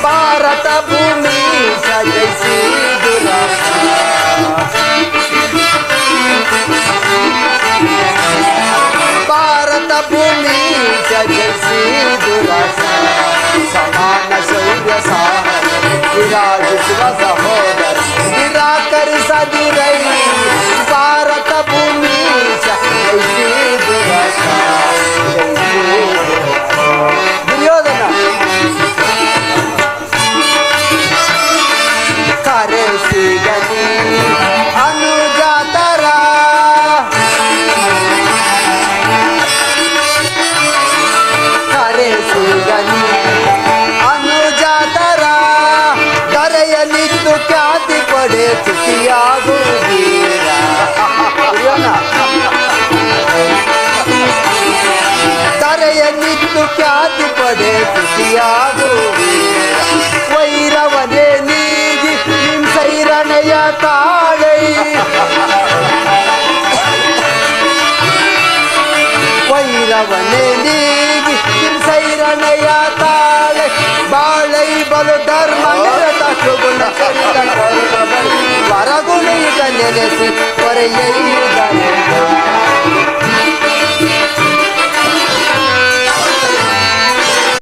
ಭಾರತ ಭೂಮಿ ಜಯಿಸಿ ದುರಾಸೆ ಭಾರತ ಭೂಮಿ ಜಯಿಸಿ ದುರಾಸೆ ಸಮಾನ ಶೌರ್ಯ ಸಾಹಸ ವಿರಾಜಿಸುವ ಸಹೋದರ ನಿರಾಕರಿಸದಿರೈ ಭಾರತ ಭೂಮಿ ಜಯಿಸಿ ದುರಾಸೆ ದುರ್ಯೋಧನ ಕರೆಸಿಗನಿ ಅನುಜಾತರ ಕರೆಸಿಗನಿ ಅನುಜಾತರ ಕರೆಯಲಿದ್ದು ಖ್ಯಾತಿ ಪಡೆ ತುಟಿಯಾಗುವುದೀರ ಕರೆಯಲಿದ್ದು ಖ್ಯಾತಿ ಪಡೆ ತುಟಿಯಾಗುವುದೀರ ವೈರವನೇ ನೀಗಿ ಹಿಂಸೈರಣೆಯ ತಾಳೈ ವೈರವನೇ ನೀಗಿ ಹಿಂಸೈರಣೆಯ ತಾಳೈ ಬಾಳೈ ಬಲು ಧರ್ಮ ನಿರತ ಸುಗುಣ ವರಗುಣಿಗ ನೆನೆಸಿ ಹೊರೆಯೈದ